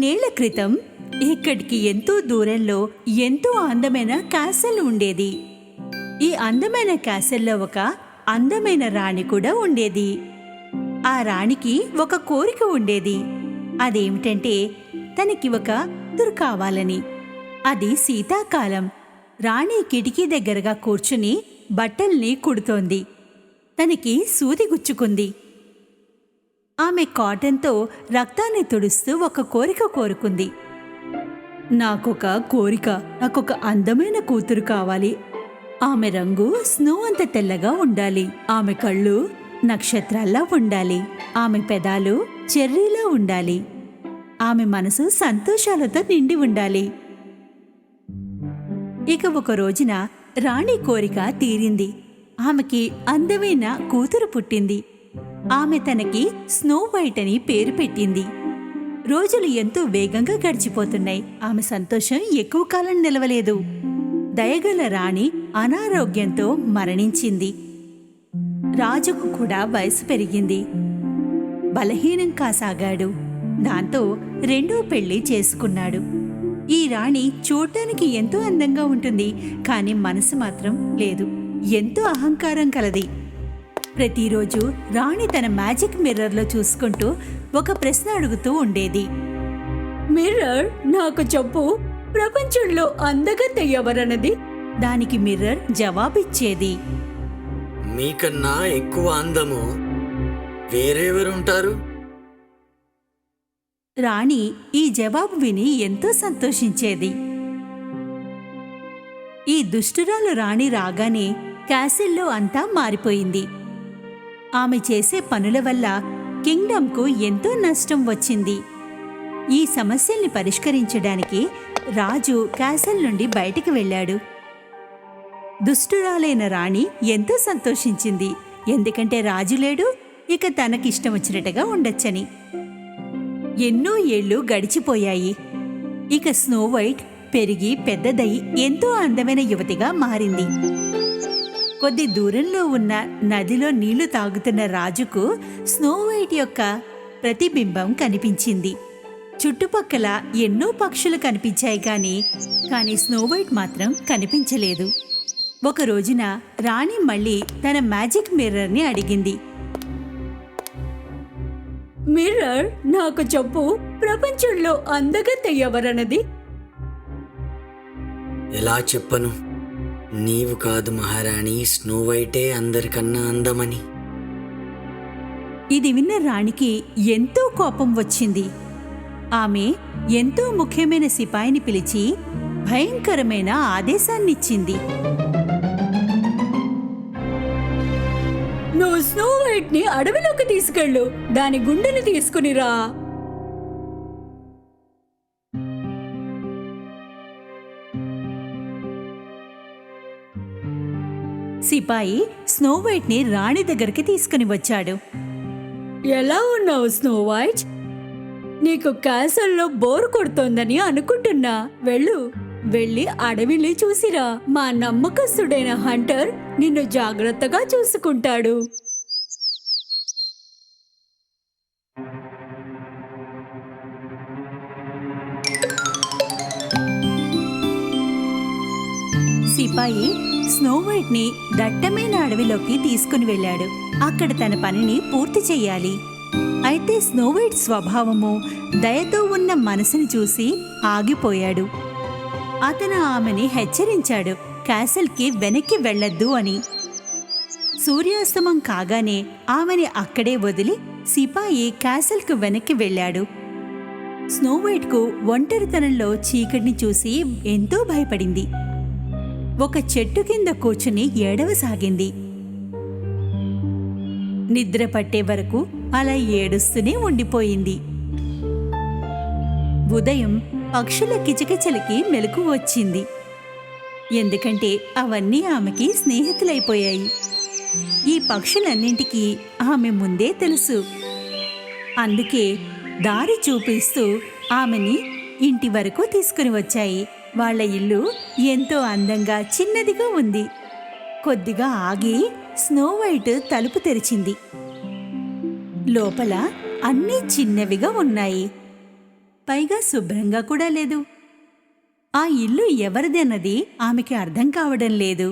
కొన్నేళ్ల క్రితం ఇక్కడికి ఎంతో దూరంలో ఎంతో అందమైన క్యాసల్ ఉండేది. ఈ అందమైన క్యాసల్లో ఒక అందమైన రాణి కూడా ఉండేది. ఆ రాణికి ఒక కోరిక ఉండేది. అదేమిటంటే తనకి ఒక కూతురు కావాలని. అది శీతాకాలం. రాణి కిటికీ దగ్గరగా కూర్చుని బట్టల్ని కుడుతోంది. తనకి సూది గుచ్చుకుంది. ఆమె కాటన్తో రక్తాన్ని తుడుస్తూ ఒక కోరిక కోరుకుంది. నాకొక కోరిక, నాకొక అందమైన కూతురు కావాలి. ఆమె రంగు స్నో అంత తెల్లగా ఉండాలి. ఆమె కళ్ళు నక్షత్రాల్లా ఉండాలి. ఆమె పెదాలు చెర్రీలా ఉండాలి. ఆమె మనసు సంతోషాలతో నిండి ఉండాలి. ఇక ఒక రోజున రాణి కోరిక తీరింది. ఆమెకి అందమైన కూతురు పుట్టింది. ఆమె తనకి స్నో వైట్ అని పేరు పెట్టింది. రోజులు ఎంతో వేగంగా గడిచిపోతున్నాయి. ఆమె సంతోషం ఎక్కువ కాలం నిలవలేదు. దయగల రాణి అనారోగ్యంతో మరణించింది. రాజుకు కూడా వయసు పెరిగింది. బలహీనం కాసాగాడు. దాంతో రెండో పెళ్లి చేసుకున్నాడు. ఈ రాణి చూడటానికి ఎంతో అందంగా ఉంటుంది, కానీ మనసు మాత్రం లేదు. ఎంతో అహంకారం కలది. ప్రతిరోజు రాణి తన మ్యాజిక్ మిర్రర్లో చూసుకుంటూ ఒక ప్రశ్న అడుగుతూ ఉండేది. మిర్రర్, నాకు చెప్పు, ప్రపంచంలో అందగత్తె ఎవరన్నది? దానికి మిర్రర్ జవాబిచ్చేది. మీకన్నా ఎక్కువ అందము వేరెవరుంటారు? రాణి ఈ జవాబు విని ఎంతో సంతోషించేది. ఈ దుష్టురాలు రాణి రాగానే క్యాసిల్లో అంతా మారిపోయింది. ఆమె చేసే పనుల వల్ల కింగ్డమ్కు ఎంతో నష్టం వచ్చింది. ఈ సమస్యల్ని పరిష్కరించడానికి రాజు క్యాసిల్ నుండి బయటికి వెళ్ళాడు. దుష్టురాలైన రాణి ఎంతో సంతోషించింది. ఎందుకంటే రాజు లేడు, ఇక తనకిష్టం వచ్చినట్టుగా ఉండొచ్చని. ఎన్నో ఏళ్లు గడిచిపోయాయి. ఇక స్నో వైట్ పెరిగి పెద్దదై ఎంతో అందమైన యువతిగా మారింది. కొద్ది దూరంలో ఉన్న నదిలో నీళ్లు తాగుతున్న రాజుకు స్నో వైట్ యొక్క ప్రతిబింబం కనిపించింది. చుట్టుపక్కల ఎన్నో పక్షులు కనిపించాయి, కానీ స్నో వైట్ మాత్రం కనిపించలేదు. ఒక రోజున రాణి మళ్ళీ తన మ్యాజిక్ మిర్రర్ని అడిగింది. మిర్రర్, నాకు చెప్పు, ప్రపంచంలో అందగత్తె ఎవరన్నది? ఎలా చెప్పను? నీవు కాదు మహారాణి, స్నో వైటే అందరికన్నా అందమని. ఇది విన్న రాణికి ఎంతో కోపం వచ్చింది. ఆమె ఎంతో ముఖ్యమైన సిపాయిని పిలిచి భయంకరమైన ఆదేశాన్నిచ్చింది. నువ్వు స్నో వైట్ ని అడవిలోకి తీసుకెళ్ళు, దాని గుండెని తీసుకునిరా. సిపాయి స్నో వైట్ ని రాణి దగ్గరికి తీసుకుని వచ్చాడు. ఎలా ఉన్నావు స్నో వైట్? నీకు క్యాసల్లో బోర్ కొడుతోందని అనుకుంటున్నా. వెళ్ళి అడవిని చూసిరా. మా నమ్మకస్తుడైన హంటర్ నిన్ను జాగ్రత్తగా చూసుకుంటాడు. సిపాయి స్నో వైట్ ని దట్టమైన అడవిలోకి తీసుకుని వెళ్ళాడు. అక్కడ తన పనిని పూర్తి చెయ్యాలి. అయితే స్నో వైట్ స్వభావము, దయతో ఉన్న మనసుని చూసి ఆగిపోయాడు. అతను ఆమెని హెచ్చరించాడు, క్యాసల్కి వెనక్కి వెళ్ళొద్దు అని. సూర్యాస్తమం కాగానే ఆమెని అక్కడే వదిలి సిపాయి క్యాసల్కు వెనక్కి వెళ్ళాడు. స్నో వైట్కు ఒంటరితనంలో చీకటిని చూసి ఎంతో భయపడింది. ఒక చెట్టు కింద కూర్చుని ఏడవసాగింది. నిద్ర పట్టే వరకు అలా ఏడుస్తూనే ఉండిపోయింది. ఉదయం పక్షుల కిచకిచలకి మెలకు వచ్చింది. ఎందుకంటే అవన్నీ ఆమెకి స్నేహితులైపోయాయి. ఈ పక్షులన్నింటికీ ఆమె ముందే తెలుసు. అందుకే దారి చూపిస్తూ ఆమెని ఇంటి వరకు తీసుకుని వచ్చాయి. వాళ్ళ ఇల్లు ఎంతో అందంగా చిన్నదిగా ఉంది. కొద్దిగా ఆగి స్నో వైట్ తలుపు తెరిచింది. లోపల అన్నీ చిన్నవిగా ఉన్నాయి. పైగా శుభ్రంగా కూడా లేదు. ఆ ఇల్లు ఎవరిదన్నది ఆమెకి అర్థం కావడం లేదు.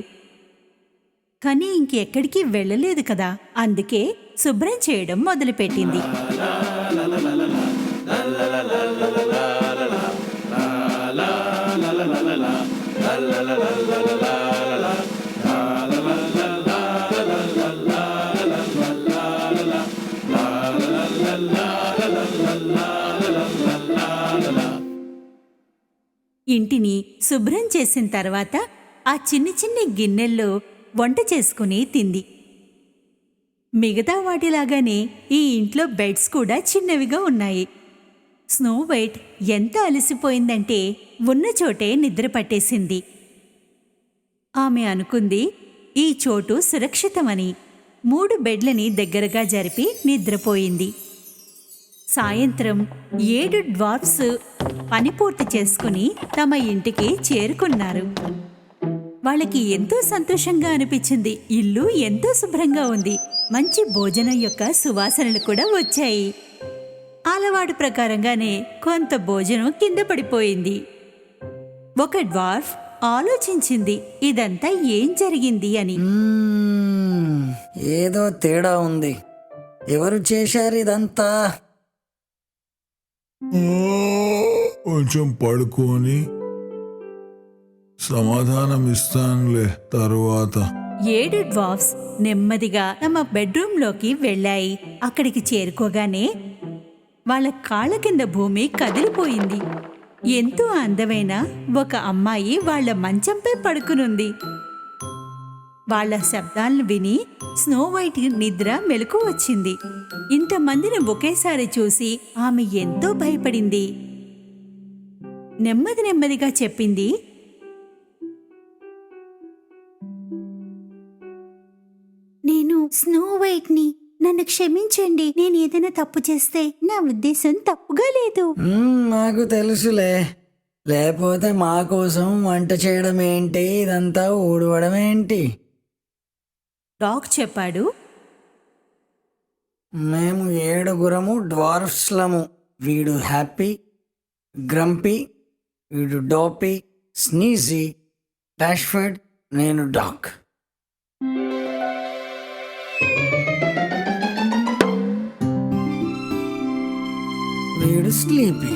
కానీ ఇంకెక్కడికి వెళ్ళలేదు కదా, అందుకే శుభ్రం చేయడం మొదలుపెట్టింది. ఇంటిని శుభ్రం చేసిన తర్వాత ఆ చిన్ని చిన్ని గిన్నెల్లో వంట చేసుకుని తింది. మిగతా వాటిలాగానే ఈ ఇంట్లో బెడ్స్ కూడా చిన్నవిగా ఉన్నాయి. స్నో వైట్ ఎంత అలసిపోయిందంటే ఉన్న చోటే నిద్ర పట్టేసింది. ఆమె అనుకుంది ఈ చోటు సురక్షితమని. 3 బెడ్లని దగ్గరగా జరిపి నిద్రపోయింది. సాయంత్రం 7 డ్వార్ఫ్స్ పని పూర్తి చేసుకుని తమ ఇంటికి చేరుకున్నారు. వాళ్ళకి ఎంతో సంతోషంగా అనిపించింది. ఇల్లు ఎంతో శుభ్రంగా ఉంది. మంచి భోజనం యొక్క సువాసనలు కూడా వచ్చాయి. అలవాటు ప్రకారంగానే కొంత భోజనం కింద పడిపోయింది. ఒక డ్వార్ఫ్ ఆలోచించింది ఇదంతా ఏం జరిగింది అని. ఏదో తేడా ఉంది. ఎవరు చేశారు ఇదంతా? కొంచెం పడుకొని సమాధానం ఇస్తానులే తరువాత. 7 డ్వార్ఫ్స్ నెమ్మదిగా తమ బెడ్రూంలోకి వెళ్ళాయి. అక్కడికి చేరుకోగానే వాళ్ళ కాళ్ళ కింద భూమి కదిలిపోయింది. ఎంతో అందమైన ఒక అమ్మాయి వాళ్ళ మంచంపై పడుకునుంది. వాళ్ళ శబ్దాలను విని స్నో వైట్ నిద్ర మెలకు వచ్చింది. ఇంతమందిని ఒకేసారి చూసి ఆమె ఎంతో భయపడింది. నెమ్మదిగా చెప్పింది, నేను స్నో వైట్ని. నన్ను క్షమించండి. నేను ఏదైనా తప్పు చేస్తే నా ఉద్దేశం తప్పుగా లేదు. నాకు తెలుసులే. లేకపోతే మా కోసం వంట చేయడం ఏంటి, ఇదంతా ఊడవడం ఏంటి? డాగ్ చెప్పాడు. మేము 7 డ్వార్ఫ్స్లము. వీడు హ్యాపీ, గ్రంపీ, వీడు డోపీ, స్నీజీ, డాష్ఫర్డ్, నేను డాగ్. వీడు స్లీపీ.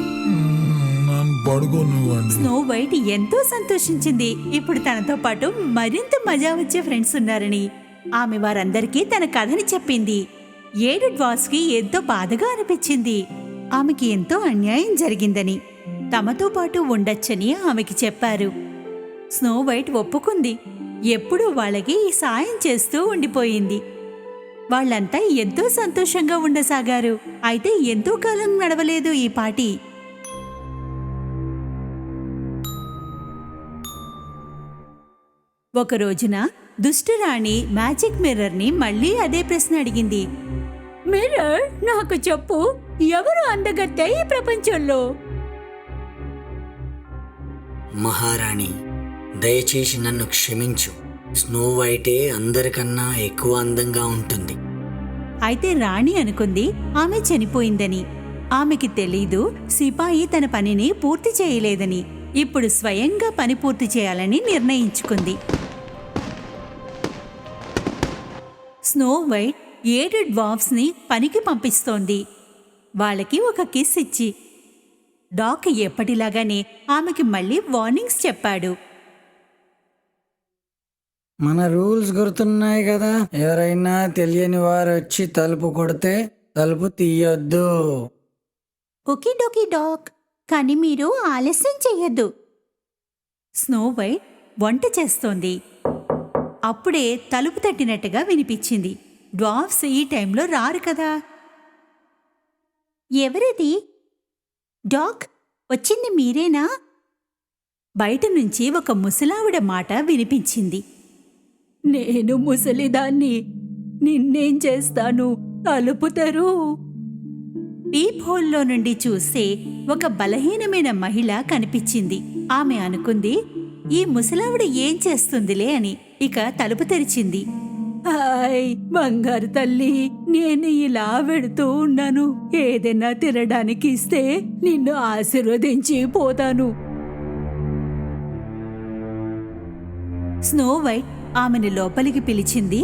నన్ను పడుకోనివ్వండి. స్నో వైట్ ఎంతో సంతోషించింది. ఇప్పుడు తనతో పాటు మరింత మజా వచ్చే ఫ్రెండ్స్ ఉన్నారని. ఆమె వారందరికీ తన కథని చెప్పింది. 7 డ్వార్ఫ్స్కి ఎంతో బాధగా అనిపించింది. ఆమెకి ఎంతో అన్యాయం జరిగిందని, తమతో పాటు ఉండొచ్చని ఆమెకి చెప్పారు. స్నో వైట్ ఒప్పుకుంది. ఎప్పుడూ వాళ్ళకి సాయం చేస్తూ ఉండిపోయింది. వాళ్ళంతా ఎంతో సంతోషంగా ఉండసాగారు. అయితే ఎంతో కాలం నడవలేదు ఈ పార్టీ. ఒక రోజున దుష్టరాణి మ్యాజిక్ మిర్రర్ని మళ్ళీ అదే ప్రశ్న అడిగింది. మిర్రర్, నాకు చెప్పు, ఎవరు అందగత్తె ఈ ప్రపంచంలో? మహారాణి, దయచేసి నన్ను క్షమించు. స్నో వైటే అందరికన్నా ఎక్కువ అందంగా ఉంటుంది. అయితే రాణి అనుకుంది ఆమె చనిపోయిందని. ఆమెకి తెలీదు సిపాయి తన పనిని పూర్తి చేయలేదని. ఇప్పుడు స్వయంగా పని పూర్తి చేయాలని నిర్ణయించుకుంది. స్నో వైట్ 7 డ్వార్ఫ్స్ని పనికి పంపిస్తోంది. వాళ్ళకి ఒక కిస్ ఇచ్చి. డాగ్ ఎప్పటిలాగానే ఆమెకి మళ్ళీ వార్నింగ్స్ చెప్పాడు. మన రూల్స్ గుర్తున్నాయి కదా. ఎవరైనా తెలియని వారు వచ్చి తలుపు కొడితే తలుపు తీయొద్దు. ఓకే డోకీ డాగ్, కానీ మీరు ఆలస్యం చెయ్యొద్దు. స్నో వైట్ వంట చేస్తోంది. అప్పుడే తలుపు తట్టినట్టుగా వినిపించింది. డ్వార్ఫ్స్ ఈ టైంలో రారు కదా. ఎవరిది? డాగ్, వచ్చింది మీరేనా? బయట నుంచి ఒక ముసలావిడ మాట వినిపించింది. నేను ముసలిదాన్ని, నిన్నేం చేస్తాను, తలుపు తెరు. పీప్ హోల్లో నుండి చూస్తే ఒక బలహీనమైన మహిళ కనిపించింది. ఆమె అనుకుంది ఈ ముసలావిడ ఏం చేస్తుందిలే అని. ఇక తలుపు తెరిచింది. హాయ్ బంగారు తల్లి, నేను ఇలా వెడుతూ ఉన్నాను. ఏదైనా తినడానికి ఇస్తే నిన్ను ఆశీర్వదించి పోతాను. స్నో వైట్ ఆమెను లోపలికి పిలిచింది.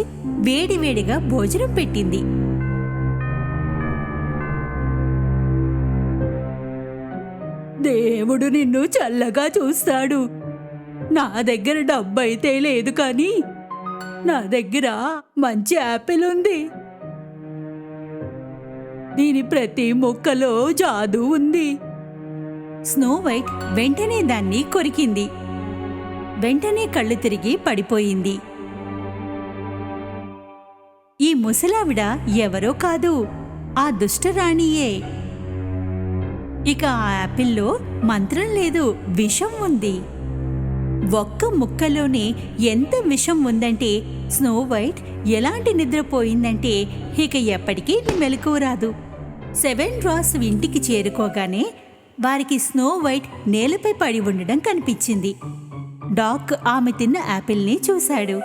వేడివేడిగా భోజనం పెట్టింది. దేవుడు నిన్ను చల్లగా చూస్తాడు. నా దగ్గర డబ్బైతే లేదు, కానీ నా దగ్గర మంచి యాపిల్ ఉంది. దీని ప్రతి మొక్కలో జాదూ ఉంది. స్నో వైట్ వెంటనే దాన్ని కొరికింది. వెంటనే కళ్ళు తిరిగి పడిపోయింది. ఈ ముసలావిడ ఎవరో కాదు, ఆ దుష్టరాణియే. ఇక ఆ యాపిల్లో మంత్రం లేదు, విషం ఉంది. ఒక్క ముక్కలోనే ఎంత విషం ఉందంటే స్నో వైట్ ఎలాంటి నిద్రపోయిందంటే ఇక ఎప్పటికీ మెలకువ రాదు. 7 డ్వార్ఫ్స్ ఇంటికి చేరుకోగానే వారికి స్నో వైట్ నేలపై పడి ఉండడం కనిపించింది. డాక్ ఆమె తిన్న యాపిల్ని చూశాడు.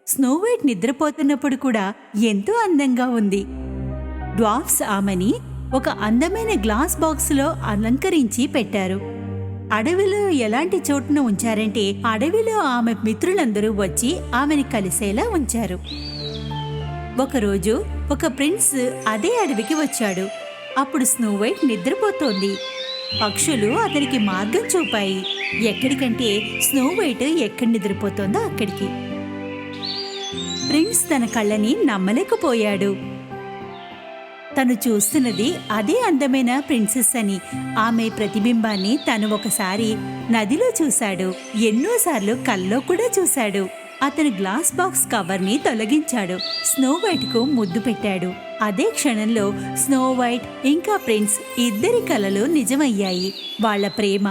స్నో వైట్ నిద్రపోతున్నప్పుడు కూడా ఎంతో అందంగా ఉంది. డ్వార్ఫ్స్ ఆమెని ఒక అందమైన గ్లాస్ బాక్సులో అలంకరించి పెట్టారు. అడవిలో ఎలాంటి చోటున ఉంచారంటే అడవిలో ఆమె మిత్రులందరూ వచ్చి ఆమెని కలిసేలా ఉంచారు. ఒకరోజు ఒక ప్రిన్స్ అదే అడవికి వచ్చాడు. అప్పుడు స్నో వైట్ నిద్రపోతోంది. పక్షులు అతనికి మార్గం చూపాయి. ఎక్కడికంటే స్నో వైట్ ఎక్కడ నిద్రపోతోందో అక్కడికి. ప్రిన్స్ తన కళ్ళని నమ్మలేకపోయాడు. తను చూస్తున్నది అదే అందమైన ప్రిన్సెస్ అని. ఆమె ప్రతిబింబాన్ని తను ఒకసారి నదిలో చూశాడు. ఎన్నోసార్లు కల్లో కూడా చూశాడు. అతను గ్లాస్ బాక్స్ కవర్ని తొలగించాడు. స్నో వైట్కు ముద్దు పెట్టాడు. అదే క్షణంలో స్నో వైట్ ఇంకా ప్రిన్స్ ఇద్దరి కలలు నిజమయ్యాయి. వాళ్ళ ప్రేమ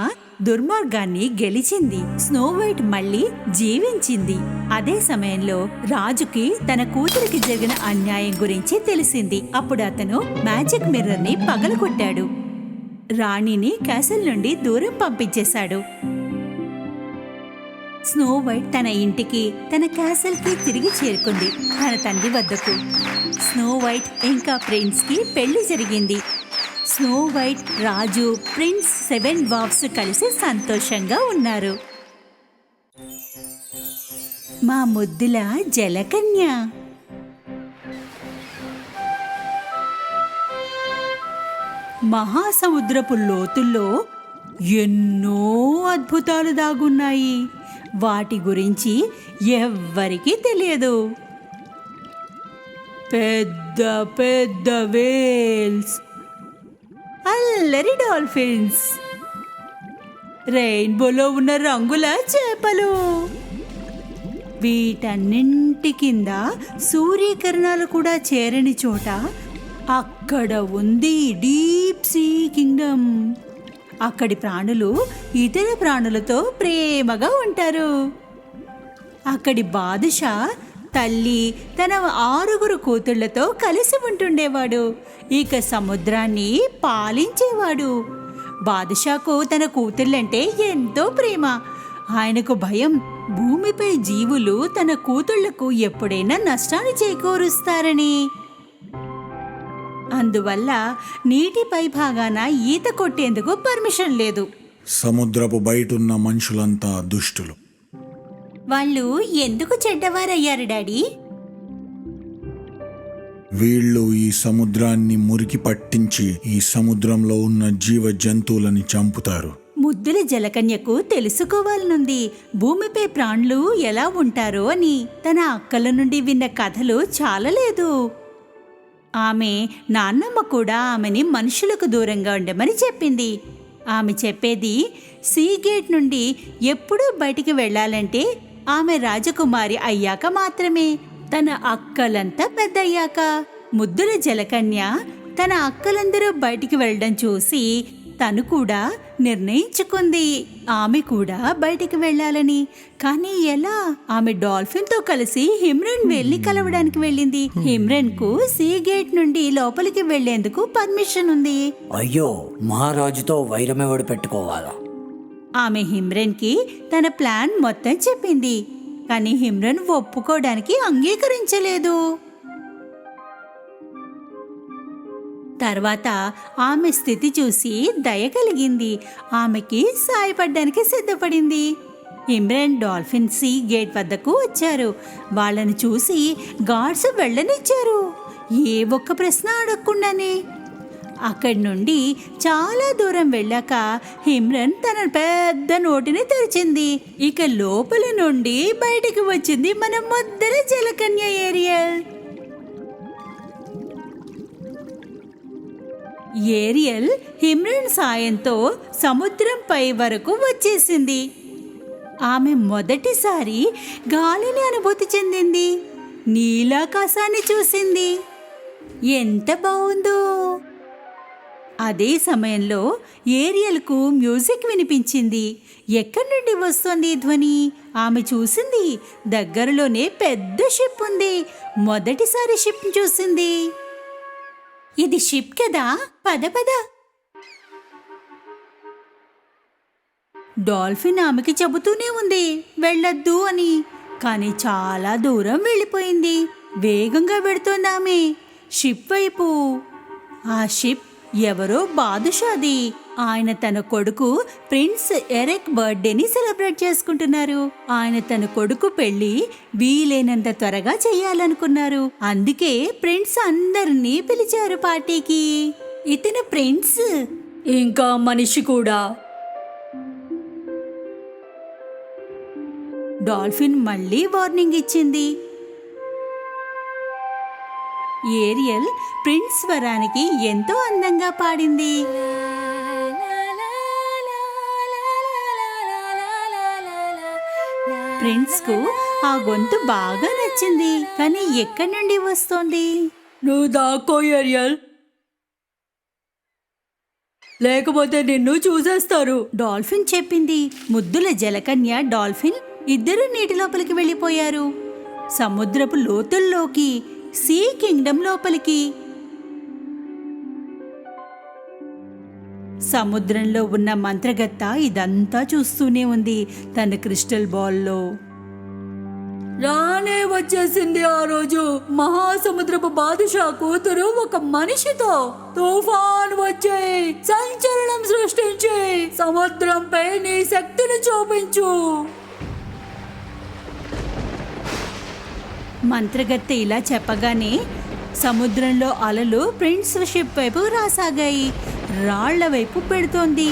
దుర్మార్గాన్ని గెలిచింది. స్నో వైట్ మళ్ళీ జీవించింది. అదే సమయంలో రాజుకి తన కూతురికి జరిగిన అన్యాయం గురించి తెలిసింది. అప్పుడు అతను మ్యాజిక్ మిర్రర్ ని పగలగొట్టాడు. రాణిని క్యాసల్ నుండి దూరం పంపించేశాడు. స్నో వైట్ తన ఇంటికి, తన క్యాసల్ కి తిరిగి చేరుకుంది, తన తండ్రి వద్దకు. స్నో వైట్ ఇంకా ప్రిన్స్ కి పెళ్లి జరిగింది. స్నో వైట్, రాజు, ప్రిన్స్, 7 డ్వార్ఫ్స్ కలిసి సంతోషంగా ఉన్నారు. మా ముద్దుల జలకన్య. మహాసముద్రపు లోతుల్లో ఎన్నో అద్భుతాలు దాగున్నాయి. వాటి గురించి ఎవ్వరికీ తెలియదు. పెద్ద పెద్ద వేల్స్, అల్లరి డాల్ఫిన్స్, రెయిన్బోలో ఉన్న రంగుల చేపలు, వీటన్నింటి కింద సూర్యకిరణాలు కూడా చేరని చోట అక్కడ ఉంది డీప్ సీ కింగ్డమ్. అక్కడి ప్రాణులు ఇతర ప్రాణులతో ప్రేమగా ఉంటారు. అక్కడి బాదుషా తల్లి తన 6 కూతుళ్లతో కలిసి ఉంటుండేవాడు. ఇక సముద్రాన్ని పాలించేవాడు. బాదుషాకు తన కూతుళ్ళంటే ఎంతో ప్రేమ. ఆయనకు భయం, భూమిపై జీవులు తన కూతుళ్లకు ఎప్పుడైనా నష్టాన్ని చేకూరుస్తారని. అందువల్ల నీటిపై భాగాన ఈత కొట్టేందుకు పర్మిషన్ లేదు. సముద్రపు బయటున్న మనుషులంతా దుష్టులు. వాళ్ళు ఎందుకు చెడ్డవారయ్యారు డాడీ? వీళ్ళు ఈ సముద్రాన్ని మురికి పట్టించి ఈ సముద్రంలో ఉన్న జీవ జంతువులని చంపుతారు. ముద్దుల జలకన్యకు తెలుసుకోవాలనుంది భూమిపై ప్రాణులు ఎలా ఉంటారో అని. తన అక్కల నుండి విన్న కథలు చాలలేదు. ఆమె నాన్నమ్మ కూడా ఆమెని మనుషులకు దూరంగా ఉండమని చెప్పింది. ఆమె చెప్పేది సీ గేట్ నుండి ఎప్పుడూ బయటికి వెళ్ళాలంటే ఆమె రాజకుమారి అయ్యాక మాత్రమే, తన అక్కలంతా పెద్దయ్యాక. ముద్దుల జలకన్య తన అక్కలందరూ బయటికి వెళ్ళడం చూసి తను కూడా నిర్ణయించుకుంది ఆమె కూడా బయటికి వెళ్ళాలని. కానీ ఎలా? ఆమె డాల్ఫిన్ తో కలిసి హిమ్రన్ వేల్ని కలవడానికి వెళ్ళింది. హిమ్రన్ కు సీ గేట్ నుండి లోపలికి వెళ్లేందుకు పర్మిషన్ ఉంది. అయ్యో, మహారాజుతో వైరమెవడు పెట్టుకోవాలా? ఆమె హిమ్రన్ కి తన ప్లాన్ మొత్తం చెప్పింది. కానీ హిమ్రన్ ఒప్పుకోవడానికి అంగీకరించలేదు. తర్వాత ఆమె స్థితి చూసి దయ కలిగింది. ఆమెకి సాయపడ్డానికి సిద్ధపడింది. హిమ్రన్ డాల్ఫిన్ సీ గేట్ వద్దకు వచ్చారు. వాళ్ళని చూసి గార్డ్స్ వెళ్ళనిచ్చారు, ఏ ఒక్క ప్రశ్న అడగకుండానే. అక్కడి నుండి చాలా దూరం వెళ్ళాక హిమ్రన్ తన పెద్ద నోటిని తెరిచింది. ఇక లోపల నుండి బయటికి వచ్చింది మన ముద్దల జలకన్య ఏరియల్. ఏరియల్ హిమ్రన్ సాయంతో సముద్రంపై వరకు వచ్చేసింది. ఆమె మొదటిసారి గాలిని అనుభూతి చెందింది. నీలాకాశాన్ని చూసింది. ఎంత బాగుందో! అదే సమయంలో ఏరియల్కు మ్యూజిక్ వినిపించింది. ఎక్కడి నుండి వస్తోంది ఈ ధ్వని? ఆమె చూసింది, దగ్గరలోనే పెద్ద షిప్ ఉంది. మొదటిసారి షిప్ చూసింది. ఇది షిప్ కదా, పద పద. డాల్ఫిన్ ఆమెకి చెబుతూనే ఉంది వెళ్ళొద్దు అని, కానీ చాలా దూరం వెళ్ళిపోయింది. వేగంగా వెడుతోంది ఆమె షిప్ వైపు. ఆ షిప్ ఎవరో బాదుషాది. ఆయన తన కొడుకు ప్రిన్స్ ఎరిక్ బర్త్డేని సెలబ్రేట్ చేసుకుంటున్నారు. ఆయన తన కొడుకు పెళ్లి వీలైనంత త్వరగా చేయాలనుకున్నారు. అందుకే ప్రిన్స్ అందరినీ పిలిచారు పార్టీకి. ఇతను ప్రిన్స్, ఇంకా మనిషి కూడా. డాల్ఫిన్ మళ్ళీ వార్నింగ్ ఇచ్చింది. ఏరియల్ ప్రిన్స్ స్వరానికి ఎంతో అందంగా పాడింది. ప్రిన్స్ కు ఆ గొంతు బాగా నచ్చింది. కానీ ఎక్కడి నుండి వస్తోంది? నువ్వు దాక్కో ఏరియల్, లేకపోతే నిన్ను చూసేస్తారు, డాల్ఫిన్ చెప్పింది. ముద్దుల జలకన్య డాల్ఫిన్ ఇద్దరు నీటి లోపలికి వెళ్ళిపోయారు. సముద్రపు లోతుల్లోకి, సీ కింగ్డమ్ లోపలికి. సముద్రంలో ఉన్న మంత్రగత్త ఇదంతా చూస్తూనే ఉంది తన క్రిస్టల్ బాల్లో. రానే వచ్చేసింది ఆ రోజు. మహాసముద్రపు బాదుషా కూతురు ఒక మనిషితో తుఫాన్ వచ్చే సంచలనం సృష్టించి సముద్రంపై నీ శక్తిని చూపించు. మంత్రగత్తె ఇలా చెప్పగానే సముద్రంలో అలలు ప్రిన్స్ షిప్ వైపు రాసాగాయి. రాళ్ల వైపు పెడుతోంది.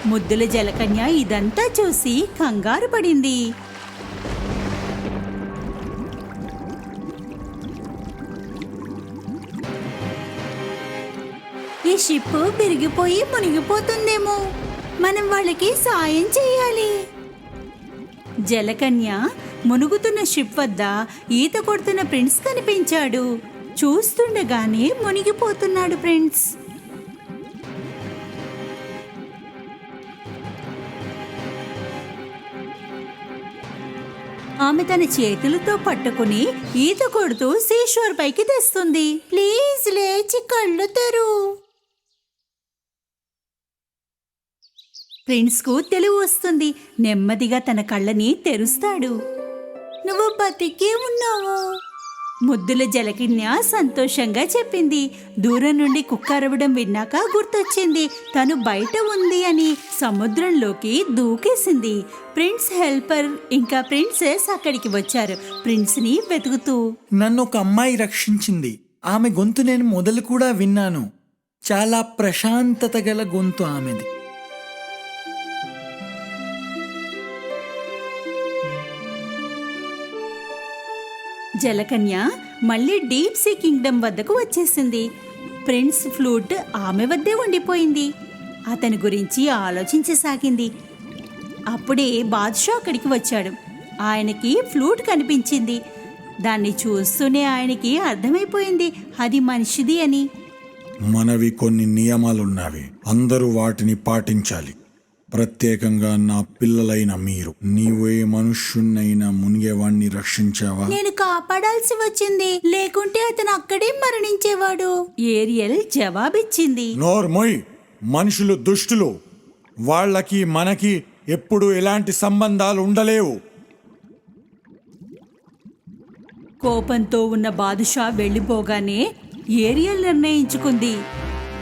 ముద్దుల జలకన్య ఇదంతా చూసి కంగారు పడింది. ఈ షిప్ విరిగిపోయి మునిగిపోతుందేమో, మనం వాళ్ళకి సాయం చేయాలి. జలకన్య మునుగుతున్న షిప్ వద్ద ఈత కొడుతున్న ప్రిన్స్ కనిపించాడు. చూస్తుండగానే మునిగిపోతున్నాడు ప్రిన్స్. ఆమె తన చేతులతో పట్టుకుని ఈత కొడుతూ సీషోర్ పైకి తెస్తుంది. ప్లీజ్ లేచి కళ్ళు తెరు. ప్రిన్స్ కు తెలివి వస్తుంది. నెమ్మదిగా తన కళ్ళని తెరుస్తాడు. నువ్వు బతికే ఉన్నావు, ముద్దుల జలకన్య సంతోషంగా చెప్పింది. దూరం నుండి కుక్క అరవడం విన్నాక గుర్తొచ్చింది తను బయట ఉంది అని. సముద్రంలోకి దూకేసింది. ప్రిన్స్ హెల్పర్ ఇంకా ప్రిన్సెస్ అక్కడికి వచ్చారు ప్రిన్స్ ని వెతుకుతూ. నన్ను ఒక అమ్మాయి రక్షించింది. ఆమె గొంతు నేను మొదలు కూడా విన్నాను. చాలా ప్రశాంతత గల గొంతు ఆమెది. జలకన్య మళ్ళీ డీప్ సీ కింగ్డమ్ వద్దకు వచ్చేసింది. ప్రిన్స్ ఫ్లూట్ ఆమె వద్దే ఉండిపోయింది. అతని గురించి ఆలోచించసాగింది. అప్పుడే బాద్షా అక్కడికి వచ్చాడు. ఆయనకి ఫ్లూట్ కనిపించింది. దాన్ని చూస్తూనే ఆయనకి అర్థమైపోయింది అది మనిషిది అని. మనవి కొన్ని నియమాలున్నవి, అందరూ వాటిని పాటించాలి. ప్రత్యేకంగా నా పిల్లలైన మీరు. నీవే మనుష్యున్నైనా మునిగేవాణ్ణి రక్షించావా? నేను కాపాడాల్సి వచ్చింది, లేకుంటే అతను అక్కడే మరణించేవాడు, ఏరియల్ జవాబిచ్చింది. నోర్మోయ్, మనుషులు దుష్టులు. వాళ్ళకి మనకి ఎప్పుడు ఎలాంటి సంబంధాలు ఉండలేవు. కోపంతో ఉన్న బాదుషా వెళ్ళిపోగానే ఏరియల్ నిర్ణయించుకుంది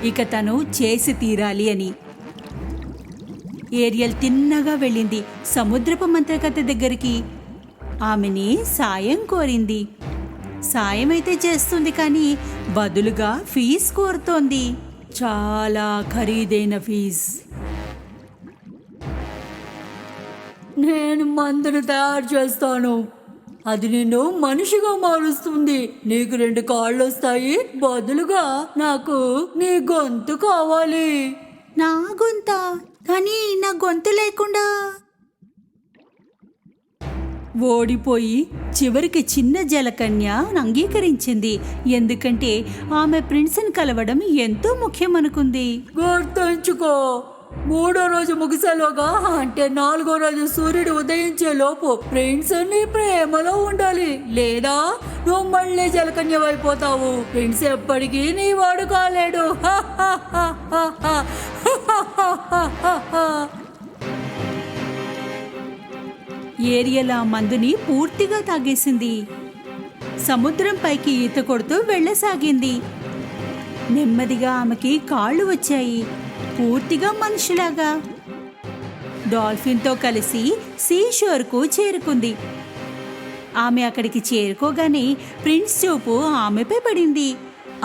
ఇక తను చేసి తీరాలి అని. ఏరియల్ తిన్నగా వెళ్ళింది సముద్రపు మంత్రగత్తె దగ్గరికి. ఆమెని సాయం కోరింది. సాయం అయితే చేస్తుంది కానీ బదులుగా ఫీజు కోరుతోంది. చాలా ఖరీదైన ఫీజు. నేను మందును తయారు చేస్తాను, అది నిన్ను మనిషిగా మారుస్తుంది. నీకు 2 కాళ్ళు వస్తాయి, బదులుగా నాకు నీ గొంతు కావాలి. నా గొంత? కానీ నా గొంతు లేకుండా. ఓడిపోయి చివరికి చిన్న జలకన్య అంగీకరించింది. ఎందుకంటే ఆమె ప్రిన్స్ని కలవడం ఎంతో ముఖ్యమనుకుంది. గుర్తుంచుకో, 3వ రోజు ముగిసేలోగా, అంటే 4వ రోజు సూర్యుడు ఉదయించే లోపు ప్రిన్స్ నీ ప్రేమలో ఉండాలి, లేదా నువ్వు మళ్ళీ జలకన్యవైపోతావు. ప్రిన్స్ ఎప్పటికీ నీ వాడు కాలేడు. ఏరియల్ ఆ మందుని పూర్తిగా తాగేసింది. సముద్రం పైకి ఈత కొడుతూ వెళ్ళసాగింది. నెమ్మదిగా ఆమెకి కాళ్ళు వచ్చాయి, పూర్తిగా మనిషిలాగా. డాల్ఫిన్తో కలిసి సీషోర్కు చేరుకుంది. ఆమె అక్కడికి చేరుకోగానే ప్రిన్స్ చూపు ఆమెపై పడింది.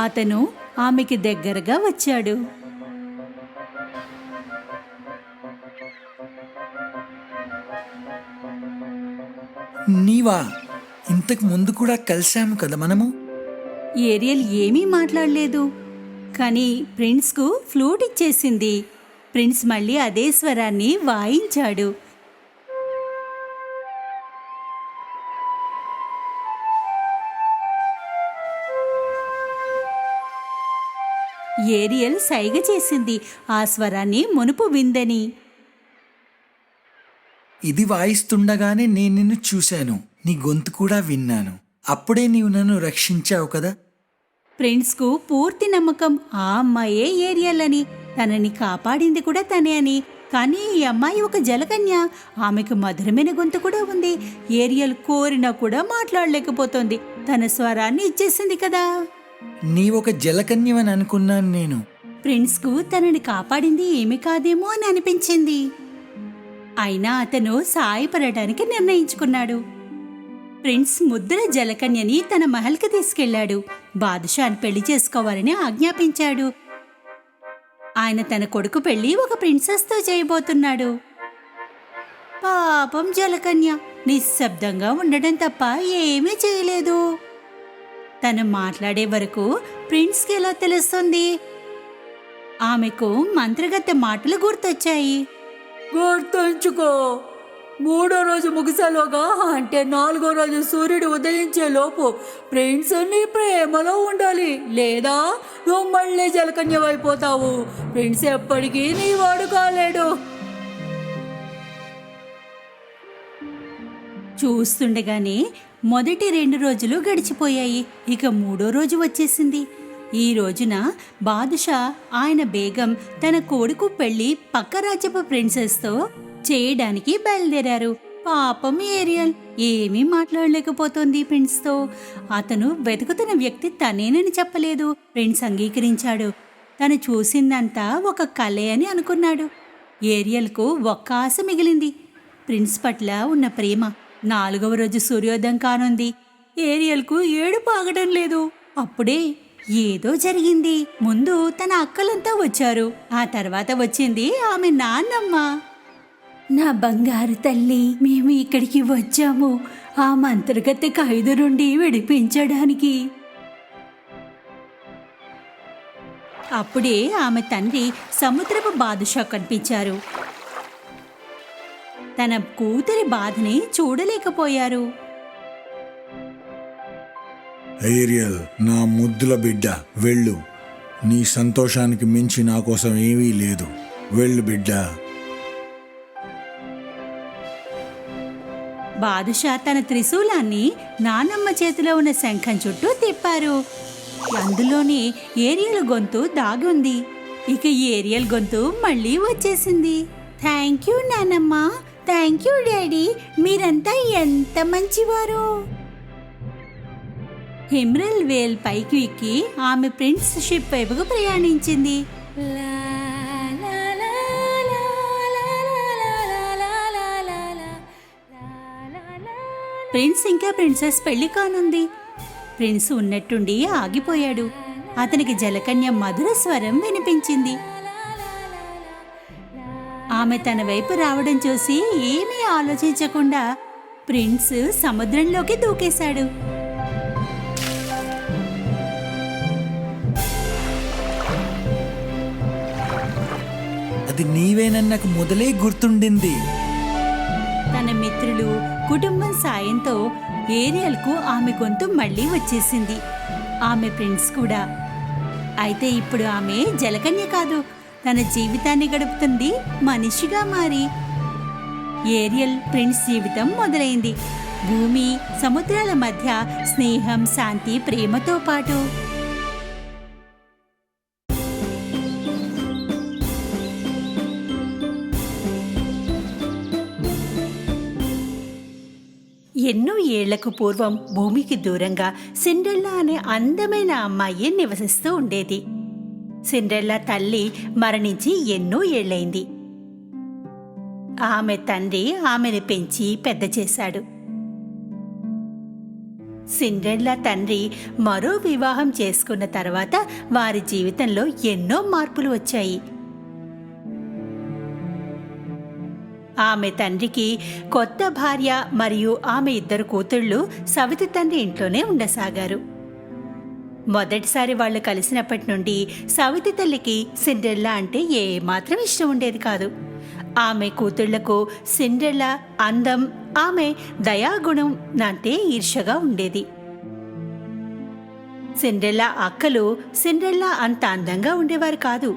అతను ఆమెకి దగ్గరగా వచ్చాడు. నీవా? ఇంతకు ముందు కూడా కలిశాము కదా మనము. ఏరియల్ ఏమీ మాట్లాడలేదు, కానీ ప్రిన్స్కు ఫ్లూట్ ఇచ్చేసింది. ప్రిన్స్ మళ్ళీ అదే స్వరాన్ని వాయించాడు. ఏరియల్ సైగ చేసింది ఆ స్వరాన్ని మునుపు విందని. ఇది వాయిస్తుండగానే నేను నిన్ను చూశాను, నీ గొంతు కూడా విన్నాను. అప్పుడే నీవు నన్ను రక్షించావు కదా. ప్రిన్స్కు పూర్తి నమ్మకం ఆ అమ్మాయే ఏరియల్ అని, తనని కాపాడింది కూడా తనే అని. కానీ ఈ అమ్మాయి ఒక జలకన్య, ఆమెకు మధురమైన గొంతు కూడా ఉంది. ఏరియల్ కోరినా కూడా మాట్లాడలేకపోతోంది, తన స్వరాన్ని ఇచ్చేసింది కదా. నీవొక జలకన్యవని అనుకున్నాను నేను. ప్రిన్స్కు తనని కాపాడింది ఏమీ కాదేమో అని అనిపించింది. అయినా అతను సాయపడటానికి నిర్ణయించుకున్నాడు. ప్రిన్స్ ముద్ర జలకన్యని తన మహల్కి తీసుకెళ్లాడు. బాదుషాని పెళ్లి చేసుకోవాలని ఆజ్ఞాపించాడు. ఆయన తన కొడుకు పెళ్లి ఒక ప్రిన్సెస్తో చేయబోతున్నాడు. పాపం జలకన్య నిశ్శబ్దంగా ఉండడం తప్ప ఏమీ చేయలేదు. తను మాట్లాడే వరకు ప్రిన్స్కి ఎలా తెలుస్తుంది? ఆమెకు మంత్రగత్తె మాటలు గుర్తొచ్చాయి. గుర్తుంచుకో, 3వ రోజు ముగిసేలోగా, అంటే 4వ రోజు సూర్యుడు ఉదయించే లోపు ప్రిన్స్ నీ ప్రేమలో ఉండాలి, లేదా నువ్వు మళ్ళీ జలకన్యవైపోతావు. ప్రిన్స్ ఎప్పటికీ నీ వాడు కాలేడు. చూస్తుండగానే మొదటి 2 రోజులు గడిచిపోయాయి. ఇక 3వ రోజు వచ్చేసింది. ఈ రోజున బాదుషా ఆయన బేగం తన కొడుకు పెళ్లి పక్క రాజ్యపు ప్రిన్సెస్తో చేయడానికి బయలుదేరారు. పాపం ఏరియల్ ఏమీ మాట్లాడలేకపోతుంది ప్రిన్స్తో. అతను వెతుకుతున్న వ్యక్తి తనేనని చెప్పలేదు. ప్రిన్స్ అంగీకరించాడు. తను చూసిందంతా ఒక కలే అని అనుకున్నాడు. ఏరియల్కు ఒక్క ఆశ మిగిలింది, ప్రిన్స్ పట్ల ఉన్న ప్రేమ. 4వ రోజు సూర్యోదయం కానుంది. ఏరియల్కు ఏడుపు ఆగడం లేదు. అప్పుడే ఏదో జరిగింది. ముందు తన అక్కలంతా వచ్చారు, ఆ తర్వాత వచ్చింది ఆమె నాన్నమ్మ. నా బంగారు తల్లి, మేము ఇక్కడికి వచ్చాము ఆ మంత్రగత్తె ఖైదు నుండి విడిపించడానికి. అప్పుడే ఆమె తండ్రి సముద్రపు బాదుషా కనిపించారు. తన కూతురి బాధని చూడలేకపోయారు. ఏరియల్, నా ముద్దుల బిడ్డ, వెళ్ళు. నీ సంతోషానికి మించి నా కోసం ఏమీ లేదు. వెళ్ళు బిడ్డ. బాదుషా తన త్రిశూలాన్ని నానమ్మ చేతిలో ఉన్న శంఖం చుట్టూ తిప్పారు. అందులోనే ఏరియల్ గొంతు దాగి ఉంది. ఇక ఏరియల్ గొంతు మళ్ళీ వచ్చేసింది. థ్యాంక్ యూ నానమ్మ, థ్యాంక్ యూ డాడీ, మీరంతా ఎంత మంచివారు. హిమ్రల్ వేల్ పైకి ఎక్కి ఆమె ప్రిన్స్ షిప్ వైపుకు ప్రయాణించింది. ప్రిన్స్ ఇంకా ప్రిన్సెస్ పెళ్లి కానుంది. ప్రిన్స్ ఉన్నట్టుండి ఆగిపోయాడు. అతనికి జలకన్య మధుర స్వరం వినిపించింది. ఆమె తన వైపు రావడం చూసి ఏమీ ఆలోచించకుండా ప్రిన్స్ సముద్రంలోకి దూకేశాడు. అది నీవేనని నాకు మొదలే గుర్తుండింది. తన మిత్రులు, కుటుంబం సాయంతో ఏరియల్కు ఆమె గొంతు మళ్ళీ వచ్చేసింది. ఆమె ప్రిన్స్ కూడా. అయితే ఇప్పుడు ఆమె జలకన్య కాదు, తన జీవితాన్ని గడుపుతుంది మనిషిగా మారి. ఏరియల్ ప్రిన్స్ జీవితం మొదలైంది. భూమి, సముద్రాల మధ్య స్నేహం, శాంతి, ప్రేమతో పాటు. ఎన్నో ఏళ్లకు పూర్వం భూమికి దూరంగా సిండ్రెల్లా అనే అందమైన అమ్మాయి నివసిస్తూ ఉండేది. సిండ్రెల్లా తల్లి మరణించి ఎన్నో ఏళ్లైంది. ఆమె తండ్రి ఆమెను పెంచి పెద్ద చేశాడు. సిండ్రెల్లా తండ్రి మరో వివాహం చేసుకున్న తర్వాత వారి జీవితంలో ఎన్నో మార్పులు వచ్చాయి. ఆమె తండ్రికి కొత్త భార్య మరియు ఆమె 2 కూతుళ్లు సవితి తండ్రి ఇంట్లోనే ఉండసాగారు. మొదటిసారి వాళ్ళు కలిసినప్పటి నుండి సవితి తల్లికి సిండ్రెల్లా అంటే ఏమాత్రం ఇష్టం ఉండేది కాదు. ఆమె కూతుళ్లకు సిండ్రెల్లా అందం, ఆమె దయాగుణం అంటే ఈర్ష్యగా ఉండేది. సిండ్రెల్లా అక్కలు సిండ్రెల్లా అంత అందంగా ఉండేవారు కాదు.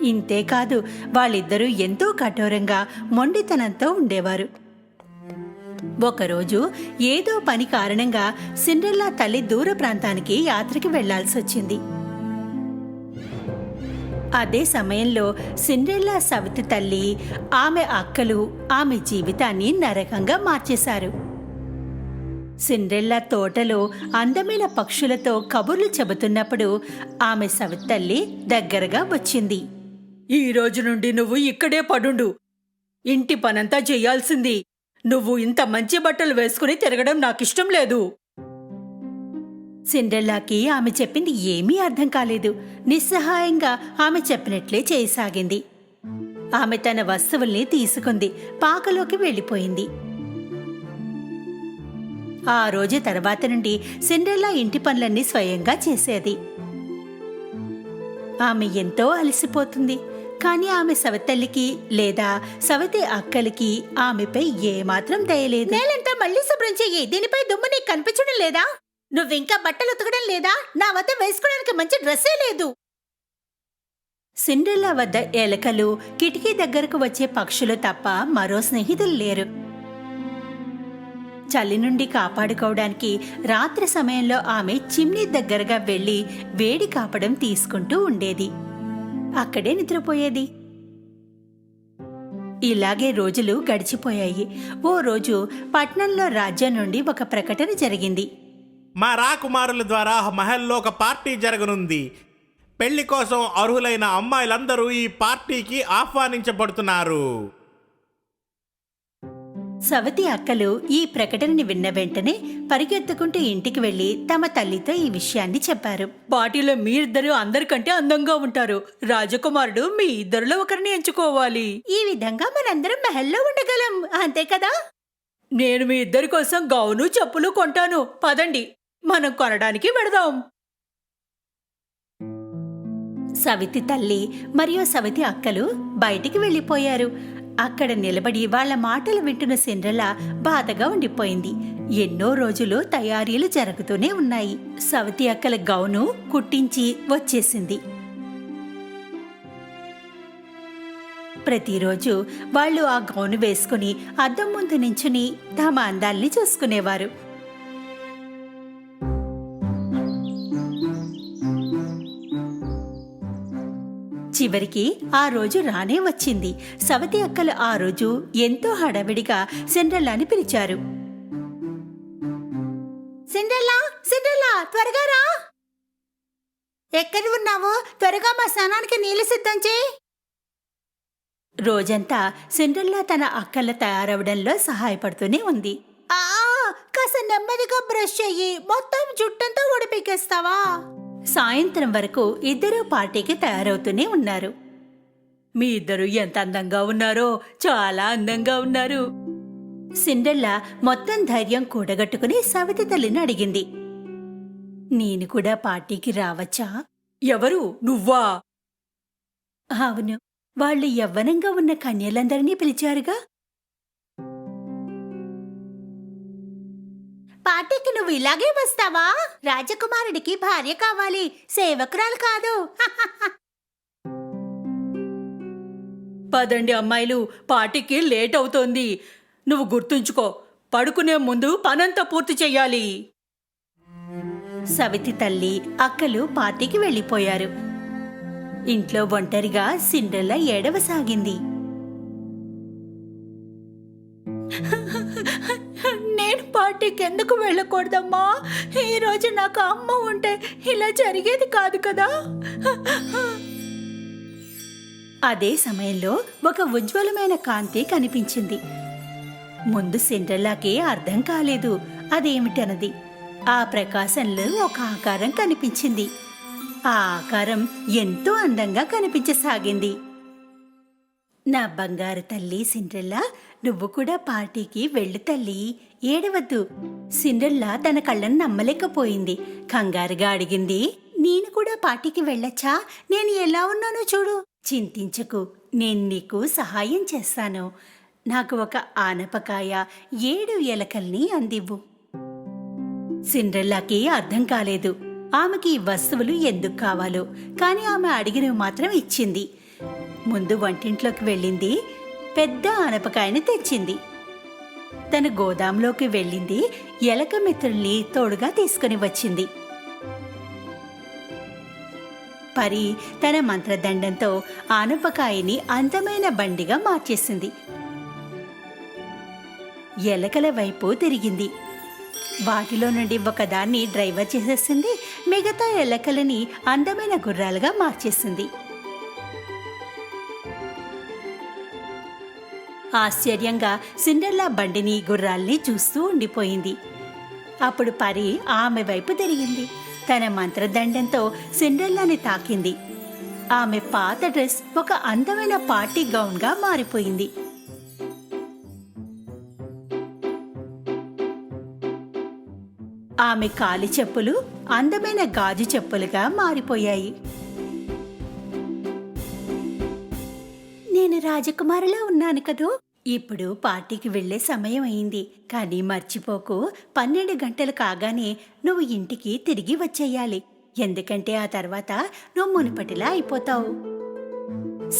ఇంతేకాదు, వాళ్ళిద్దరూ ఎంతో కఠోరంగా, మొండితనంతో ఉండేవారు. ఒకరోజు ఏదో పని కారణంగా సిండ్రెల్లా తల్లి దూర ప్రాంతానికి యాత్రకి వెళ్లాల్సి వచ్చింది. అదే సమయంలో సిండ్రెల్లా సవితి తల్లి, ఆమె అక్కలు ఆమె జీవితాన్ని నరకంగా మార్చేశారు. సిండ్రెల్లా తోటలో అందమైన పక్షులతో కబుర్లు చెబుతున్నప్పుడు ఆమె సవితి తల్లి దగ్గరగా వచ్చింది. ఈ రోజు నుండి నువ్వు ఇక్కడే పడుండు. ఇంటి పనంతా చెయ్యాల్సింది. నువ్వు ఇంత మంచి బట్టలు వేసుకుని తిరగడం నాకిష్టం లేదు. సిండ్రెల్లాకి ఆమె చెప్పింది ఏమీ అర్థం కాలేదు. నిస్సహాయంగా ఆమె చెప్పినట్లే చేయసాగింది. ఆమె తన వస్తువుల్ని తీసుకుంది, పాకలోకి వెళ్ళిపోయింది. ఆ రోజు తర్వాత నుండి సిండ్రెల్లా ఇంటి పనులన్నీ స్వయంగా చేసేది. ఆమె ఎంతో అలసిపోతుంది. కానీ ఆమె సవతల్లికి లేదా సవతి అక్కలకి ఆమెపై ఏమాత్రం దయలేదు. నేలంతా మళ్ళీ శుభ్రం చెయ్యి. దీనిపై దుమ్ము నీకు కనిపించడం లేదా? నువ్వింకా బట్టలు ఉతకడం లేదా? నా వద్ద వేసుకోవడానికి మంచి డ్రెస్సే లేదు. సిండ్రెల్లా వద్ద ఎలకలు, కిటికీ దగ్గరకు వచ్చే పక్షులు తప్ప మరో స్నేహితులు లేరు. చలి నుండి కాపాడుకోవడానికి రాత్రి సమయంలో ఆమె చిమ్నీ దగ్గరగా వెళ్లి వేడి కాపడం తీసుకుంటూ ఉండేది. అక్కడే నిద్రపోయేది. ఇలాగే రోజులు గడిచిపోయాయి. ఓ రోజు పట్నంలో రాజ్యం నుండి ఒక ప్రకటన జరిగింది. మా రాకుమారుల ద్వారా మహల్లో ఒక పార్టీ జరగనుంది. పెళ్లి కోసం అర్హులైన అమ్మాయిలందరూ ఈ పార్టీకి ఆహ్వానించబడుతున్నారు. సవతి అక్కలు ఈ ప్రకటనని విన్న వెంటనే పరిగెత్తుకుంటూ ఇంటికి వెళ్లి తమ తల్లితో ఈ విషయాన్ని చెప్పారు. పార్టీలో మీరిద్దరూ అందరికంటే అందంగా ఉంటారు. రాజకుమారుడు మీ ఇద్దరిలో ఒకరిని ఎంచుకోవాలి. ఈ విధంగా మనందరం మహల్లో ఉండగలం, అంతే కదా? నేను మీ ఇద్దరి కోసం గౌను, చెప్పులు కొంటాను. పదండి, మనం కొనడానికి వెడదాం. సవితి తల్లి మరియు సవితి అక్కలు బయటికి వెళ్లిపోయారు. అక్కడ నిలబడి వాళ్ల మాటలు వింటున్న సిండ్రెల్లా బాధగా ఉండిపోయింది. ఎన్నో రోజులు తయారీలు జరుగుతూనే ఉన్నాయి. సవితి అక్కల గౌను కుట్టించి వచ్చేసింది. ప్రతిరోజు వాళ్ళు ఆ గౌను వేసుకుని అద్దం ముందు నించుని తమ అందాల్ని చూసుకునేవారు. చివరికి ఆ రోజు రానే వచ్చింది. సవతి అక్కలు ఆ రోజు ఎంతో హడావిడిగా సిండ్రెల్లాని పిలిచారు. సిండ్రెల్లా త్వరగా రా. ఎక్కడ ఉన్నావు? త్వరగా మా స్నానానికి నీళ్లు సిద్ధం చేయి. రోజంతా సిండ్రెల్లా తన అక్కల తయారవడంలో సహాయపడుతూనే ఉంది. కాస్త నెమ్మదిగా బ్రష్ చెయ్యి, మొత్తం జుట్టంతా ఉడిపికేస్తావా? సాయంత్రం వరకు ఇద్దరూ పార్టీకి తయారవుతూనే ఉన్నారు. మీ ఇద్దరు ఎంత అందంగా ఉన్నారో, చాలా అందంగా ఉన్నారు. సిండ్రెల్లా మొత్తం ధైర్యం కూడగట్టుకుని సవితి తల్లిని అడిగింది, నేను కూడా పార్టీకి రావచ్చా? ఎవరు, నువ్వా? అవును, వాళ్ళు యవ్వనంగా ఉన్న కన్యలందరినీ పిలిచారుగా. పార్టీకి నువ్వు ఇలాగే వస్తావా? రాజకుమారుడికి భార్య కావాలి, సేవకురాలు కాదు. పదండి అమ్మాయిలు, పార్టీకి లేట్ అవుతోంది. నువ్వు గుర్తుంచుకో, పడుకునే ముందు పనంతా పూర్తి చెయ్యాలి. సవితి తల్లి అక్కలు పార్టీకి వెళ్ళిపోయారు. ఇంట్లో ఒంటరిగా సిండ్రెల్లా ఏడవసాగింది. నేను పార్టీకి ఎందుకు వెళ్ళకూడదమ్మా? ఈరోజు నాకు అమ్మ ఉంటే ఇలా జరిగేది కాదు కదా. అదే సమయంలో ఒక ఉజ్వలమైన కాంతి కనిపించింది. ముందు సిండ్రెల్లాకి అర్థం కాలేదు అదేమిటన్నది. ఆ ప్రకాశంలో ఒక ఆకారం కనిపించింది. ఆ ఆకారం ఎంతో అందంగా కనిపించసాగింది. నా బంగారు తల్లి సిండ్రెల్లా, నువ్వు కూడా పార్టీకి వెళ్ళు తల్లి, ఏడవద్దు. సిండ్రెల్లా తన కళ్ళను నమ్మలేకపోయింది. కంగారుగా అడిగింది, నేను కూడా పార్టీకి వెళ్ళొచ్చా? నేను ఎలా ఉన్నానో చూడు. చింతించకు, నేను నీకు సహాయం చేస్తాను. నాకు ఒక ఆనపకాయ, 7 ఎలకల్ని అందివ్వు. సిండ్రెల్లాకి అర్థం కాలేదు ఆమెకి ఈ వస్తువులు ఎందుకు కావాలో, కానీ ఆమె అడిగినవి మాత్రం ఇచ్చింది. ముందు వంటింట్లోకి వెళ్ళింది, పెద్ద ఆనపకాయని తెచ్చింది. తన గోదాంలోకి వెళ్ళింది, ఎలక మిత్రుల్ని తోడుగా తీసుకుని వచ్చింది. పరి తన మంత్రదండంతో ఆనపకాయని అందమైన బండిగా మార్చేసింది. ఎలకల వైపు తిరిగింది. వాటిలో నుండి ఒకదాన్ని డ్రైవర్ చేసేసింది, మిగతా ఎలకలని అందమైన గుర్రాలుగా మార్చేసింది. ఆశ్చర్యంగా సిండ్రెల్లా బండిని, గుర్రాల్ని చూస్తూ ఉండిపోయింది. అప్పుడు పరి ఆమె వైపు తిరిగింది. తన మంత్రదండంతో సిండ్రెల్లాని తాకింది. ఆమె పాత డ్రెస్ ఒక అందమైన పార్టీ గౌన్గా మారిపోయింది. ఆమె కాలి చెప్పులు అందమైన గాజు చెప్పులుగా మారిపోయాయి. నేను రాజకుమారిలా ఉన్నాను కదూ. ఇప్పుడు పార్టీకి వెళ్లే సమయం అయింది. కానీ మర్చిపోకు, 12 గంటలు కాగానే నువ్వు ఇంటికి తిరిగి వచ్చేయాలి. ఎందుకంటే ఆ తర్వాత నువ్వు మునుపటిలా అయిపోతావు.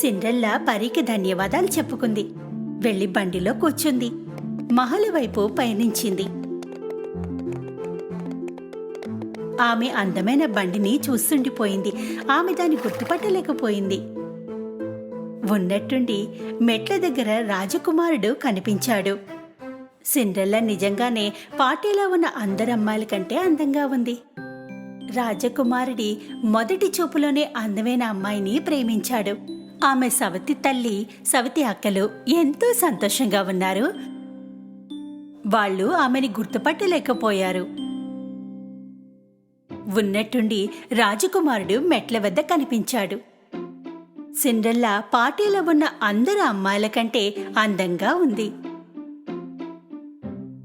సిండ్రెల్లా పరికి ధన్యవాదాలు చెప్పుకుంది. వెళ్లి బండిలో కూర్చుంది. మహల్ వైపు పయనించింది. ఆమె అందమైన బండిని చూస్తుండిపోయింది. ఆమె దాన్ని గుర్తుపట్టలేకపోయింది. ఉన్నట్టుండి మెట్ల దగ్గర రాజకుమారుడు కనిపించాడు. సిండ్రెల్లా నిజంగానే పార్టీలో ఉన్న అందరి అమ్మాయిల కంటే అందంగా ఉంది. రాజకుమారుడి మొదటి చూపులోనే అందమైన అమ్మాయిని ప్రేమించాడు. ఆమె సవతి తల్లి, సవతి అక్కలు ఎంతో సంతోషంగా ఉన్నారు. వాళ్ళు ఆమెని గుర్తుపట్టలేకపోయారు. ఉన్నట్టుండి రాజకుమారుడు మెట్ల వద్ద కనిపించాడు. సిండ్రెల్లా పార్టీలో ఉన్న అందరు అమ్మాయిల కంటే అందంగా ఉంది.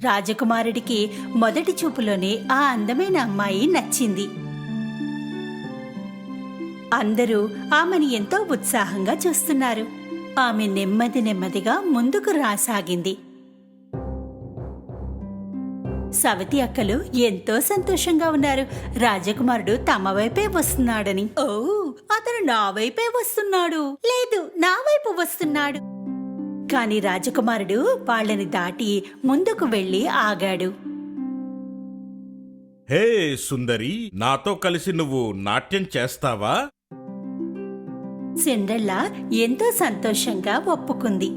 రాజకుమారుడికి మొదటి చూపులోనే ఆ అందమైన అమ్మాయి నచ్చింది. అందరూ ఆమెను ఎంతో ఉత్సాహంగా చూస్తున్నారు. ఆమె నెమ్మదిగా ముందుకు రాసాగింది. సవతి అక్కలు ఎంతో సంతోషంగా ఉన్నారు. రాజకుమారుడు తమ వైపే వస్తున్నాడని. ఓ, అతను నా వైపే వస్తున్నాడు, లేదు నా వైపు వస్తున్నాడు. కాని రాజకుమారుడు వాళ్ళని దాటి ముందుకు వెళ్లి ఆగాడు. హే సుందరి, నాతో కలిసి నువ్వు నాట్యం చేస్తావా? సిండ్రెల్లా ఎంతో సంతోషంగా ఒప్పుకుంది.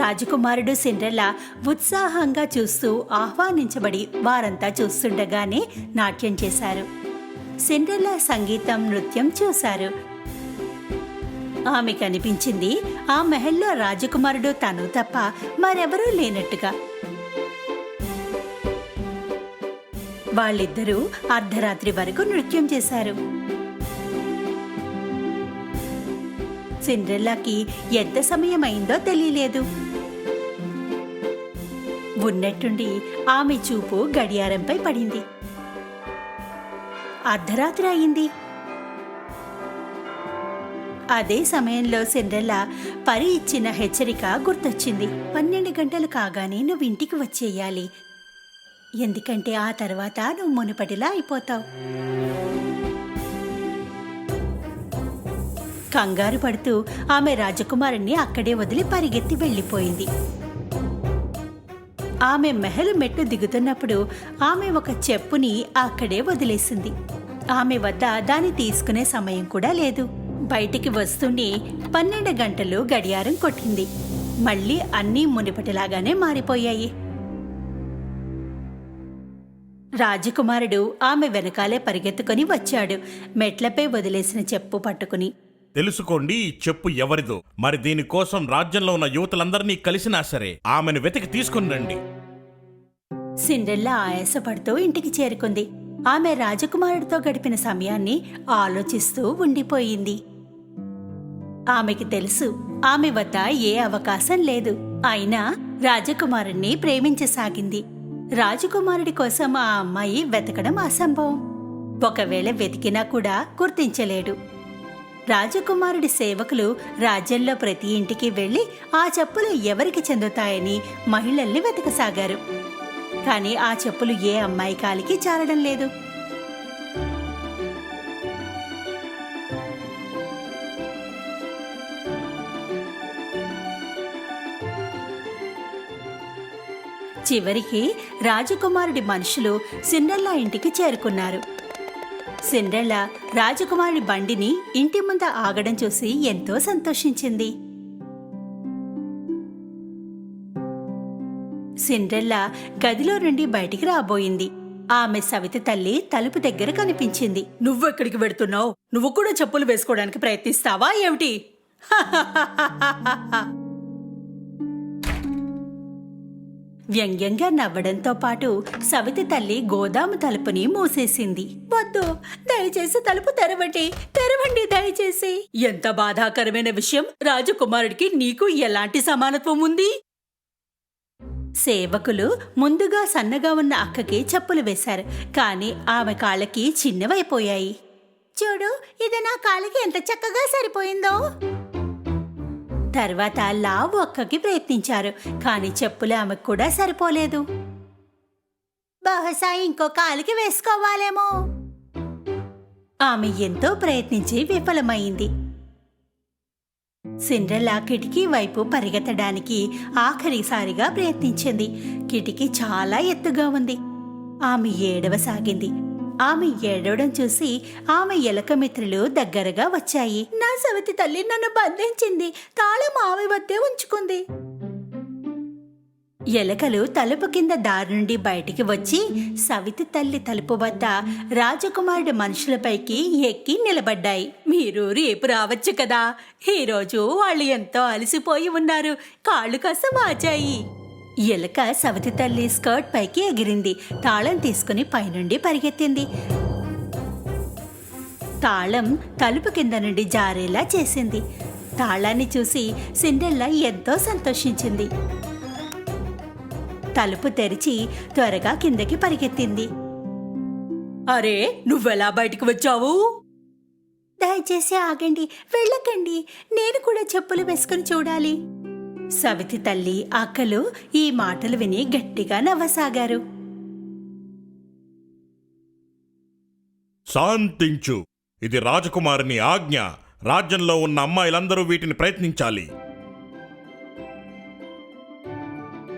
రాజకుమారుడు సిండ్రెల్లా ఉత్సాహంగా చూస్తూ ఆహ్వానించబడి వారంతా చూస్తుండగానే నాట్యం చేశారు. సిండ్రెల్లా సంగీతం, నృత్యం చూశారు. ఆమె కనిపించింది ఆ మహల్లో రాజకుమారుడు తను తప్ప మరెవరూ లేనట్టుగా. వాళ్ళిద్దరూ అర్ధరాత్రి వరకు నృత్యం చేశారు. సిండ్రెల్లాకి ఎంత సమయం అయిందో తెలియలేదు. ఉన్నట్టుండి ఆమె చూపు గడియారంపై పడింది. అర్ధరాత్రి అయింది. అదే సమయంలో సిండ్రెల్లా పరి ఇచ్చిన హెచ్చరిక గుర్తొచ్చింది. 12 గంటలు కాగానే నువ్వు ఇంటికి వచ్చేయాలి, ఎందుకంటే ఆ తర్వాత నువ్వు మునుపటిలా అయిపోతావు. కంగారు పడుతూ ఆమె రాజకుమారుణ్ణి అక్కడే వదిలి పరిగెత్తి వెళ్ళిపోయింది. ఆమె మెహలు మెట్టు దిగుతున్నప్పుడు ఆమె ఒక చెప్పుని అక్కడే వదిలేసింది. ఆమె వద్ద దాన్ని తీసుకునే సమయం కూడా లేదు. బయటికి వస్తూనే 12 గంటలు గడియారం కొట్టింది. మళ్ళీ అన్నీ మునిపటిలాగానే మారిపోయాయి. రాజకుమారుడు ఆమె వెనకాలే పరిగెత్తుకుని వచ్చాడు, మెట్లపై వదిలేసిన చెప్పు పట్టుకుని. తెలుసుకోండి ఈ చెప్పు ఎవరిదో. మరి దీనికోసం రాజ్యంలో ఉన్న యువతులందరినీ కలిసినా సరే ఆమెను వెతికి తీసుకుని రండి. సిండ్రెల్లా ఆయాసపడుతూ ఇంటికి చేరుకుంది. ఆమె రాజకుమారుడితో గడిపిన సమయాన్ని ఆలోచిస్తూ ఉండిపోయింది. ఆమెకి తెలుసు ఆమె వద్ద ఏ అవకాశం లేదు. అయినా రాజకుమారుణ్ణి ప్రేమించసాగింది. రాజకుమారుడి కోసం ఆ అమ్మాయి వెతకడం అసంభవం. ఒకవేళ వెతికినా కూడా గుర్తించలేడు. రాజకుమారుడి సేవకులు రాజ్యంలో ప్రతి ఇంటికి వెళ్లి ఆ చెప్పులు ఎవరికి చెందుతాయని మహిళల్ని వెతకసాగారు. కానీ ఆ చెప్పులు ఏ అమ్మాయి కాలికి జారడం లేదు. చివరికి రాజకుమారుడి మనుషులు సిండ్రెల్లా ఇంటికి చేరుకున్నారు. సిండ్రెల్లా రాజకుమారుడి బండిని ఇంటి ముందు ఆగడం చూసి ఎంతో సంతోషించింది. సిండ్రెల్లా గదిలో నుండి బయటికి రాబోయింది. ఆమె సవితి తల్లి తలుపు దగ్గర కనిపించింది. నువ్వెక్కడికి వెడుతున్నావు? నువ్వు కూడా చెప్పులు వేసుకోవడానికి ప్రయత్నిస్తావా ఏమిటి? వ్యంగ్యంగా నవ్వడంతో పాటు సవితి తల్లి గోదాము తలుపుని మూసేసింది. వద్దు, దయచేసి తలుపు తెరవండి, తెరవండి దయచేసి. ఎంత బాధాకరమైన విషయం! రాజకుమారుడికి నీకు ఎలాంటి సమానత్వం ఉంది? సేవకులు ముందుగా సన్నగా ఉన్న అక్కకి చెప్పులు వేశారు. కానీ ఆమె కాళ్ళకి చిన్నవైపోయాయి. చూడు, ఇది నా కాళ్ళకి ఎంత చక్కగా సరిపోయిందో. తర్వాత లావు అక్కకి ప్రయత్నించారు, కానీ చెప్పులు ఆమెకు కూడా సరిపోలేదు. బహుశా ఇంకో కాలికి వేసుకోవాలేమో. ఆమె ఎంతో ప్రయత్నించి విఫలమైంది. సిండ్రెల్లా కిటికీ వైపు పరిగెత్తడానికి ఆఖరిసారిగా ప్రయత్నించింది. కిటికీ చాలా ఎత్తుగా ఉంది. ఆమె ఏడవసాగింది. ఆమె ఏడవడం చూసి ఆమె ఎలక మిత్రులు దగ్గరగా వచ్చాయి. నా సవితి తల్లి నన్ను బంధించింది, తాళం ఆమె వద్దే ఉంచుకుంది. ఎలకలు తలుపు కింద దారి నుండి బయటికి వచ్చి సవితి తల్లి తలుపు వద్ద రాజకుమారుడి మనుషులపైకి ఎక్కి నిలబడ్డాయి. మీరు రేపు రావచ్చు కదా, ఈరోజు వాళ్ళు ఎంతో అలసిపోయి ఉన్నారు, కాళ్ళు కాస్త వాచాయి. ఎలక సవితి తల్లి స్కర్ట్ పైకి ఎగిరింది. తాళం తీసుకుని పైనుండి పరిగెత్తింది. తాళం తలుపు కింద నుండి జారేలా చేసింది. తాళాన్ని చూసి సిండ్రెల్లా ఎంతో సంతోషించింది. తలుపు తెరిచి త్వరగా కిందకి పరిగెత్తింది. అరే, నువ్వెలా బయటికి వచ్చావు? దయచేసి ఆగండి, వెళ్ళకండి, నేను కూడా చెప్పులు వేసుకుని చూడాలి. సవితి తల్లి అక్కలు ఈ మాటలు విని గట్టిగా నవ్వసాగారు. శాంతించు, ఇది రాజకుమారుని ఆజ్ఞ. రాజ్యంలో ఉన్న అమ్మాయిలందరూ వీటిని ప్రయత్నించాలి.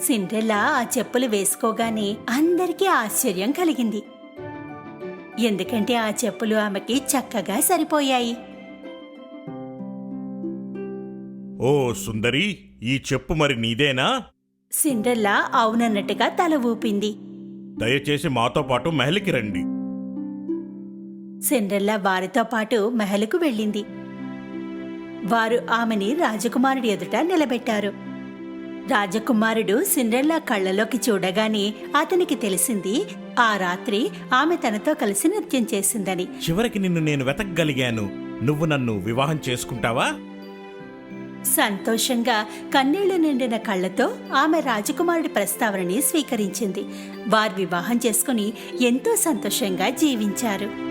సిండ్రెల్లా ఆ చెప్పులు వేసుకోగానే అందరికీ ఆశ్చర్యం కలిగింది. ఎందుకంటే ఆ చెప్పులు ఆమెకి చక్కగా సరిపోయాయి. ఓ సుందరి, ఈ చెప్పు మరి నీదేనా? సిండ్రెల్లా అవునన్నట్టుగా తల ఊపింది. దయచేసి మాతో పాటు మహల్కి రండి. సిండ్రెల్లా వారితో పాటు మహలుకు వెళ్ళింది. వారు ఆమెని రాజకుమారుడి ఎదుట నిలబెట్టారు. రాజకుమారుడు సిండ్రెల్లా కళ్ళలోకి చూడగానే అతనికి తెలిసింది ఆ రాత్రి ఆమె తనతో కలిసి నృత్యం చేసిందని. చివరికి నిన్ను నేను వెతకగలిగాను. నువ్వు నన్ను వివాహం చేసుకుంటావా? సంతోషంగా కన్నీళ్లు నిండిన కళ్ళతో ఆమె రాజకుమారుడి ప్రస్తావనని స్వీకరించింది. వారు వివాహం చేసుకుని ఎంతో సంతోషంగా జీవించారు.